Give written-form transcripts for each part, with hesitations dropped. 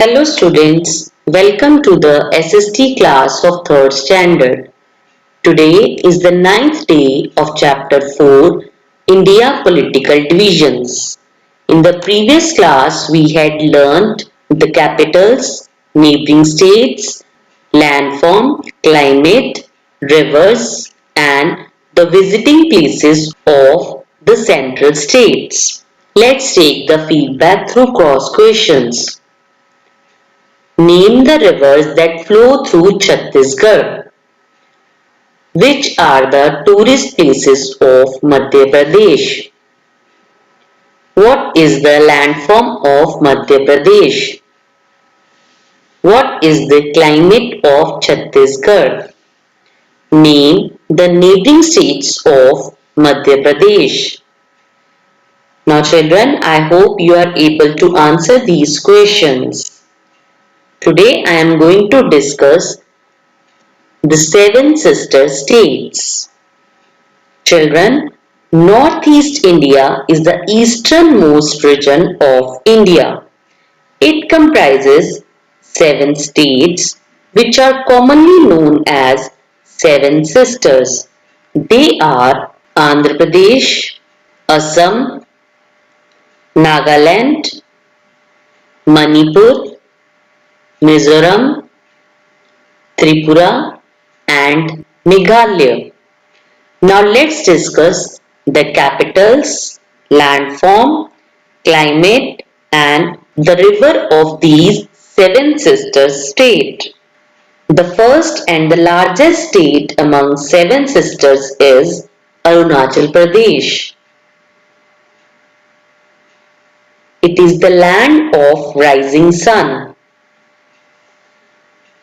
Hello students, welcome to the SST class of 3rd standard. Today is the ninth day of chapter 4, India Political Divisions. In the previous class we had learnt the capitals, neighbouring states, landform, climate, rivers and the visiting places of the central states. Let's take the feedback through cross questions. Name the rivers that flow through Chhattisgarh. Which are the tourist places of Madhya Pradesh? What is the landform of Madhya Pradesh? What is the climate of Chhattisgarh? Name the neighbouring states of Madhya Pradesh. Now children, I hope you are able to answer these questions. Today I am going to discuss the seven sister states. Children, Northeast India is the easternmost region of India. It comprises seven states which are commonly known as seven sisters. They are Andhra Pradesh, Assam, Nagaland, Manipur, Mizoram, Tripura and Meghalaya. Now let's discuss the capitals, landform, climate and the river of these seven sister states. The first and the largest state among seven sisters is Arunachal Pradesh. It is the land of rising sun.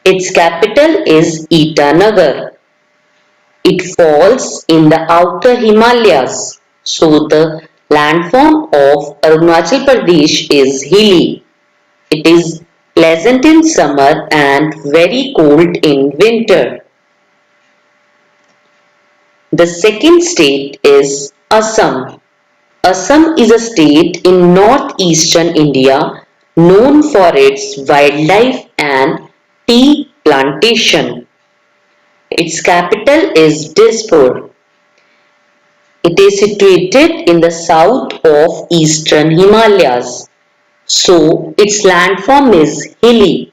Its capital is Itanagar. It falls in the outer Himalayas, so the landform of Arunachal Pradesh is hilly. It is pleasant in summer and very cold in winter. The second state is Assam. Assam is a state in northeastern India known for its wildlife and tea plantation. Its capital is Dispur. It is situated in the south of eastern Himalayas, so its landform is hilly.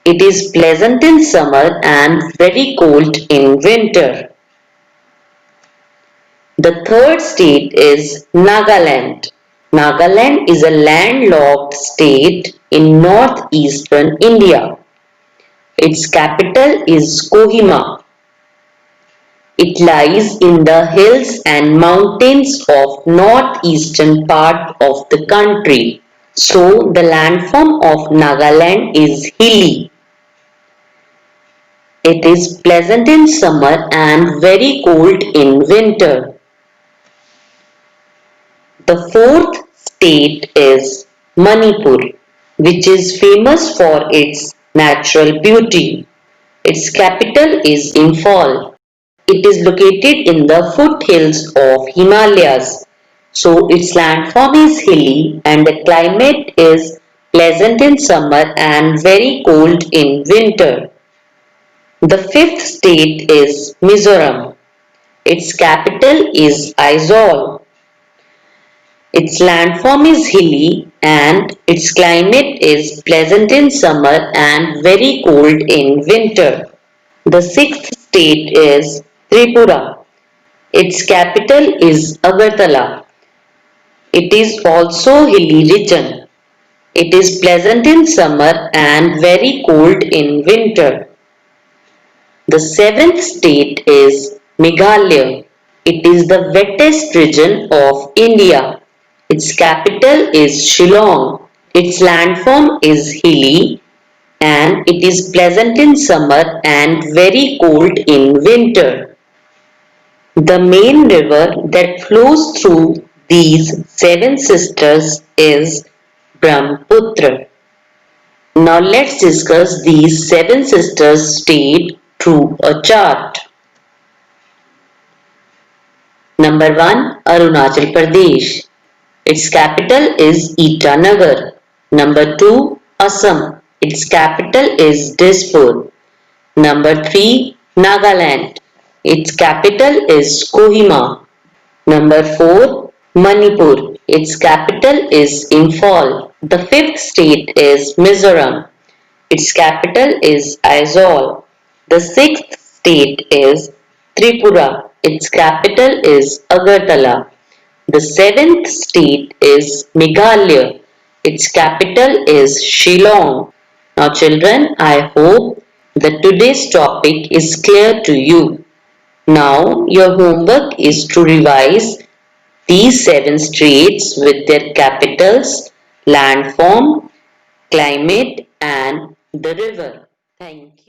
It is pleasant in summer and very cold in winter. The third state is Nagaland. Nagaland is a landlocked state in northeastern India. Its capital is Kohima. It lies in the hills and mountains of northeastern part of the country. So the landform of Nagaland is hilly. It is pleasant in summer and very cold in winter. The fourth state is Manipur, which is famous for its natural beauty. Its capital is Imphal. It is located in the foothills of Himalayas, so its landform is hilly and the climate is pleasant in summer and very cold in winter. The fifth state is Mizoram. Its capital is Aizawl. Its landform is hilly and its climate is pleasant in summer and very cold in winter. The sixth state is Tripura. Its capital is Agartala. It is also hilly region. It is pleasant in summer and very cold in winter. The seventh state is Meghalaya. It is the wettest region of India. Its capital is Shillong. Its landform is hilly and it is pleasant in summer and very cold in winter. The main river that flows through these seven sisters is Brahmaputra. Now let's discuss these seven sisters state through a chart. Number 1. Arunachal Pradesh. Its capital is Itanagar. Number 2. Assam. Its capital is Dispur. Number 3. Nagaland. Its capital is Kohima. Number 4. Manipur. Its capital is Imphal. The fifth state is Mizoram. Its capital is Aizawl. The sixth state is Tripura. Its capital is Agartala. The seventh state is Meghalaya. Its capital is Shillong. Now children, I hope that today's topic is clear to you. Now your homework is to revise these seven states with their capitals, landform, climate and the river. Thank you.